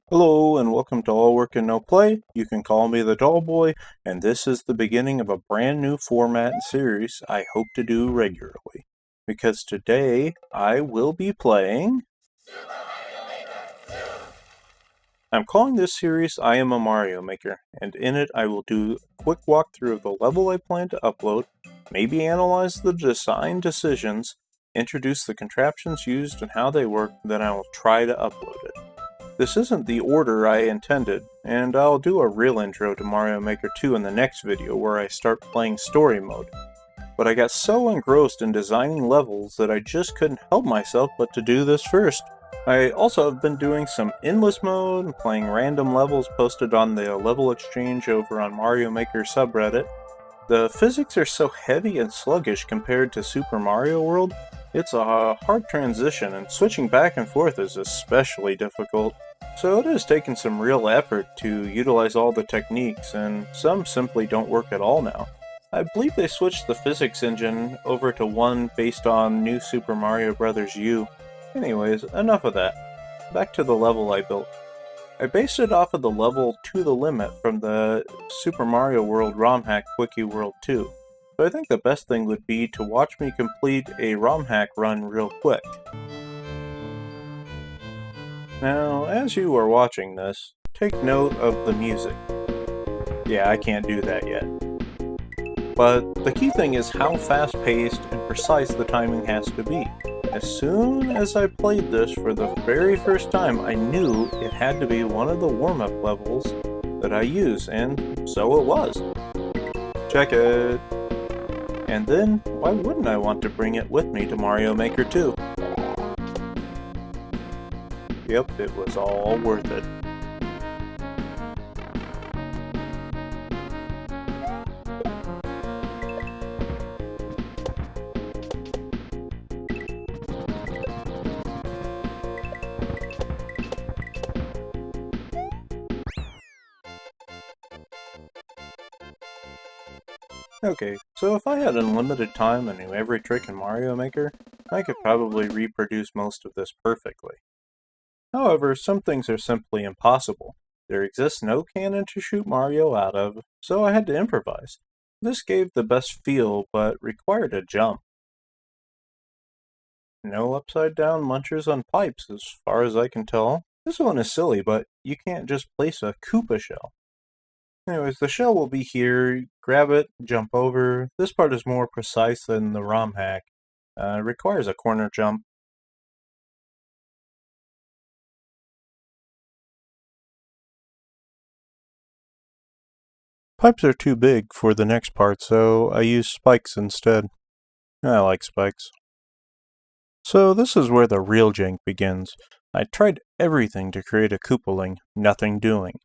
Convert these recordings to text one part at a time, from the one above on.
Hello and welcome to All Work and No Play. You can call me the Doll Boy, and this is the beginning of a brand new format and series I hope to do regularly. Because today I will be playing... I'm calling this series I Am a Mario Maker, and in it I will do a quick walkthrough of the level I plan to upload, maybe analyze the design decisions, introduce the contraptions used and how they work, then I will try to upload it. This isn't the order I intended, and I'll do a real intro to Mario Maker 2 in the next video where I start playing story mode. But I got so engrossed in designing levels that I just couldn't help myself but to do this first. I also have been doing some endless mode and playing random levels posted on the level exchange over on Mario Maker subreddit. The physics are so heavy and sluggish compared to Super Mario World, it's a hard transition, and switching back and forth is especially difficult. So it has taken some real effort to utilize all the techniques, and some simply don't work at all now. I believe they switched the physics engine over to one based on New Super Mario Bros. U. Anyways, enough of that. Back to the level I built. I based it off of the level To the Limit from the Super Mario World ROM hack Quickie World 2. So I think the best thing would be to watch me complete a ROM hack run real quick. Now, as you are watching this, take note of the music. Yeah, I can't do that yet. But the key thing is how fast-paced and precise the timing has to be. As soon as I played this for the very first time, I knew it had to be one of the warm-up levels that I use, and so it was. Check it! And then, why wouldn't I want to bring it with me to Mario Maker 2? Yep, it was all worth it. Okay, so if I had unlimited time and knew every trick in Mario Maker, I could probably reproduce most of this perfectly. However, some things are simply impossible. There exists no cannon to shoot Mario out of, so I had to improvise. This gave the best feel, but required a jump. No upside-down munchers on pipes, as far as I can tell. This one is silly, but you can't just place a Koopa shell. Anyways, the shell will be here, grab it, jump over. This part is more precise than the ROM hack. It requires a corner jump. Pipes are too big for the next part, so I use spikes instead. I like spikes. So this is where the real jank begins. I tried everything to create a Koopaling, nothing doing.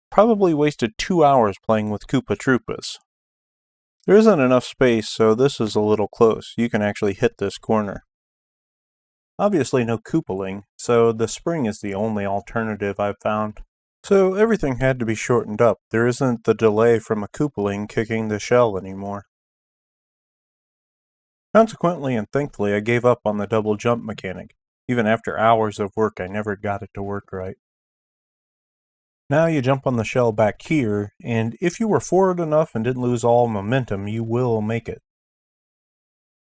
Probably wasted 2 hours playing with Koopa Troopas. There isn't enough space, so this is a little close. You can actually hit this corner. Obviously no Koopaling, so the spring is the only alternative I've found. So everything had to be shortened up. There isn't the delay from a Koopaling kicking the shell anymore. Consequently and thankfully I gave up on the double jump mechanic. Even after hours of work I never got it to work right. Now you jump on the shell back here, and if you were forward enough and didn't lose all momentum, you will make it.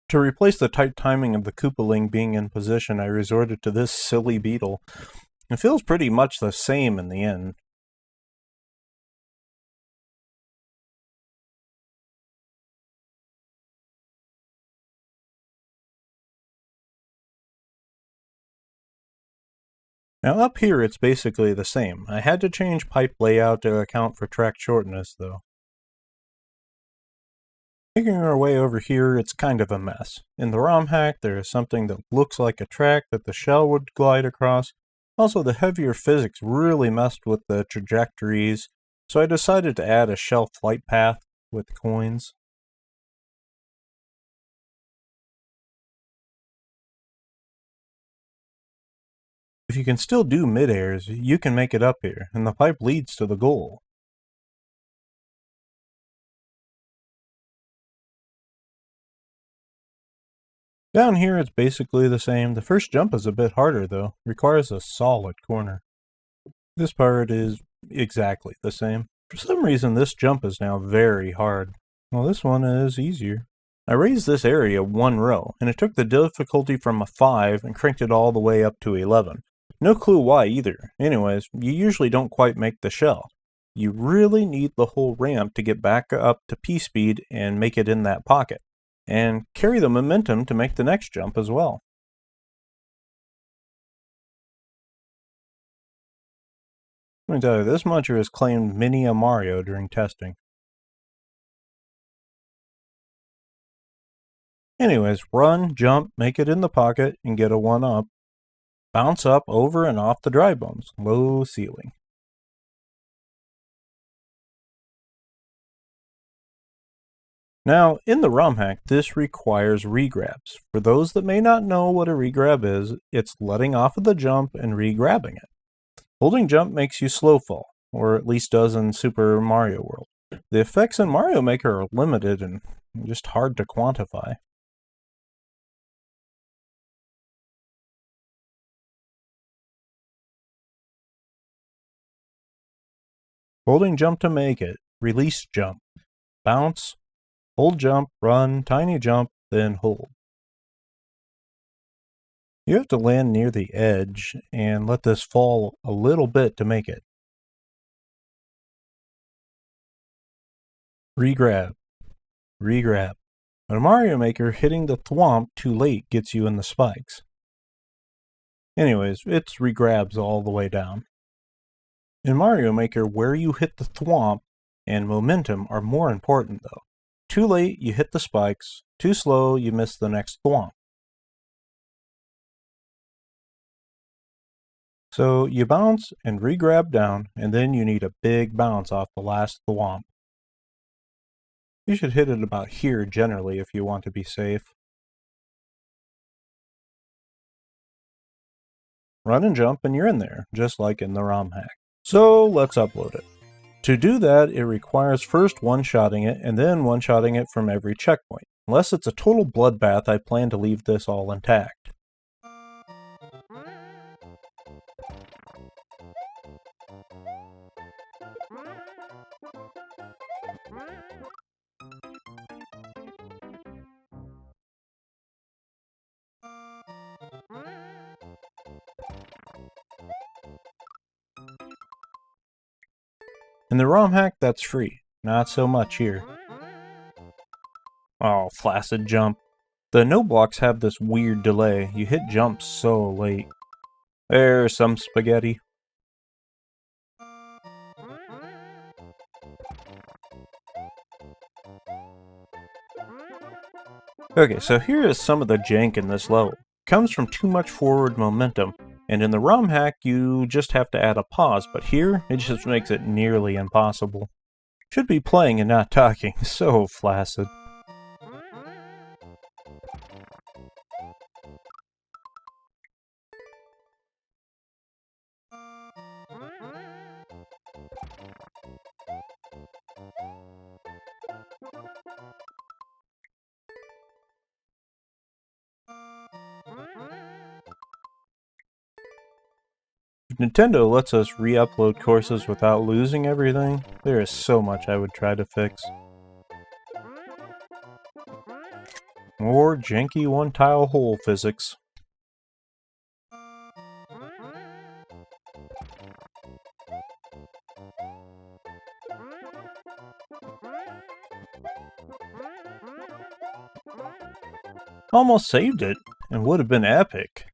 To replace the tight timing of the Koopaling being in position, I resorted to this silly beetle. It feels pretty much the same in the end. Now up here it's basically the same. I had to change pipe layout to account for track shortness though. Making our way over here, it's kind of a mess. In the ROM hack, there is something that looks like a track that the shell would glide across. Also, the heavier physics really messed with the trajectories, so I decided to add a shell flight path with coins. If you can still do mid-airs, you can make it up here, and the pipe leads to the goal. Down here it's basically the same. The first jump is a bit harder though, requires a solid corner. This part is exactly the same. For some reason, this jump is now very hard. Well, this one is easier. I raised this area one row, and it took the difficulty from a 5 and cranked it all the way up to 11. No clue why either. Anyways, you usually don't quite make the shell. You really need the whole ramp to get back up to P-speed and make it in that pocket. And carry the momentum to make the next jump as well. Let me tell you, this muncher has claimed many a Mario during testing. Anyways, run, jump, make it in the pocket, and get a 1-up. Bounce up, over, and off the dry bones. Low ceiling. Now, in the ROM hack, this requires regrabs. For those that may not know what a regrab is, it's letting off of the jump and regrabbing it. Holding jump makes you slow fall, or at least does in Super Mario World. The effects in Mario Maker are limited and just hard to quantify. Holding jump to make it, release jump, bounce, hold jump, run, tiny jump, then hold. You have to land near the edge and let this fall a little bit to make it. Regrab, regrab. In Mario Maker, hitting the thwomp too late gets you in the spikes. Anyways, it's regrabs all the way down. In Mario Maker, where you hit the thwomp and momentum are more important though. Too late, you hit the spikes. Too slow, you miss the next thwomp. So you bounce and regrab down, and then you need a big bounce off the last thwomp. You should hit it about here generally if you want to be safe. Run and jump and you're in there, just like in the ROM hack. So let's upload it. To do that, it requires first one-shotting it, and then one-shotting it from every checkpoint. Unless it's a total bloodbath, I plan to leave this all intact. In the ROM hack, that's free. Not so much here. Oh, flaccid jump. The no blocks have this weird delay. You hit jumps so late. There's some spaghetti. Okay, so here is some of the jank in this level. It comes from too much forward momentum, and in the ROM hack you just have to add a pause, but here it just makes it nearly impossible. Should be playing and not talking, so flaccid. If Nintendo lets us re-upload courses without losing everything, there is so much I would try to fix. More janky one-tile hole physics. Almost saved it, and would have been epic.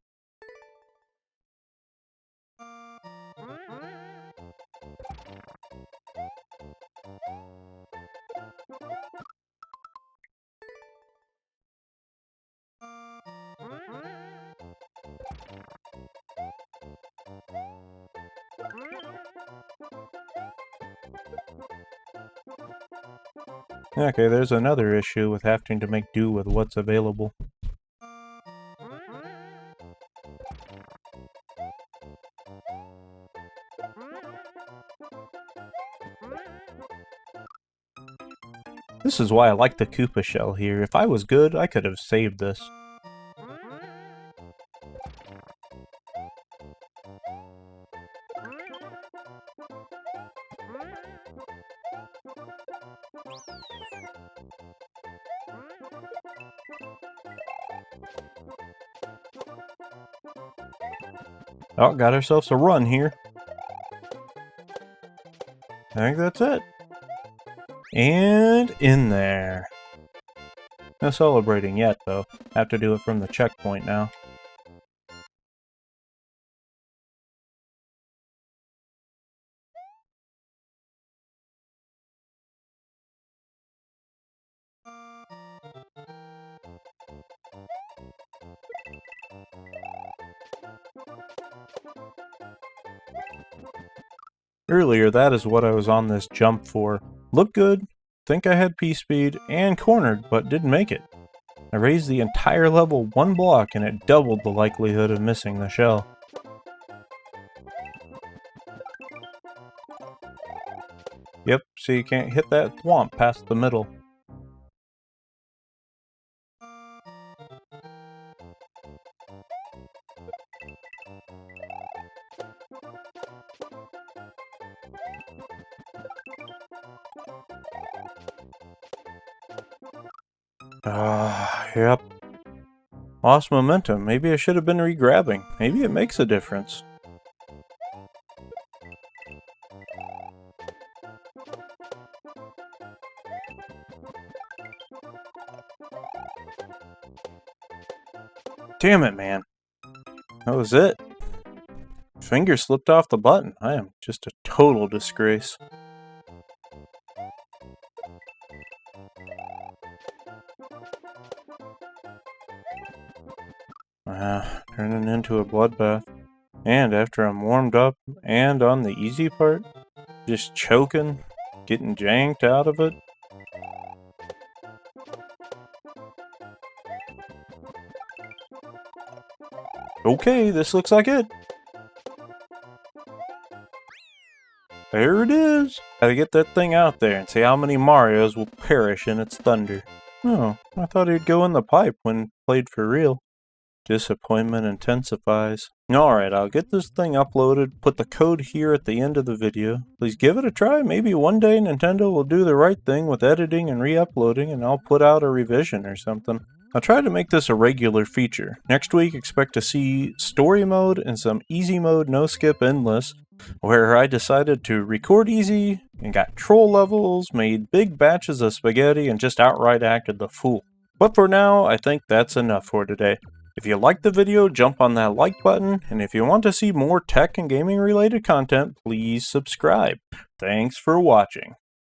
Okay, there's another issue with having to make do with what's available. This is why I like the Koopa shell here. If I was good, I could have saved this. Oh, got ourselves a run here. I think that's it. And in there. No celebrating yet, though. Have to do it from the checkpoint now. Earlier, that is what I was on this jump for. Looked good, think I had P-speed, and cornered, but didn't make it. I raised the entire level one block and it doubled the likelihood of missing the shell. Yep, so you can't hit that thwomp past the middle. Yep. Lost momentum. Maybe I should have been re-grabbing. Maybe it makes a difference. Damn it, man. That was it. Finger slipped off the button. I am just a total disgrace. Turning into a bloodbath. And after I'm warmed up and on the easy part, just choking, getting janked out of it. Okay, this looks like it. There it is. Gotta get that thing out there and see how many Marios will perish in its thunder. Oh, I thought he'd go in the pipe when played for real. Disappointment intensifies. Alright, I'll get this thing uploaded, put the code here at the end of the video. Please give it a try. Maybe one day Nintendo will do the right thing with editing and re-uploading and I'll put out a revision or something. I'll try to make this a regular feature. Next week, expect to see story mode and some easy mode no skip endless, where I decided to record easy and got troll levels, made big batches of spaghetti, and just outright acted the fool. But for now, I think that's enough for today. If you liked the video, jump on that like button, and if you want to see more tech and gaming related content, please subscribe. Thanks for watching.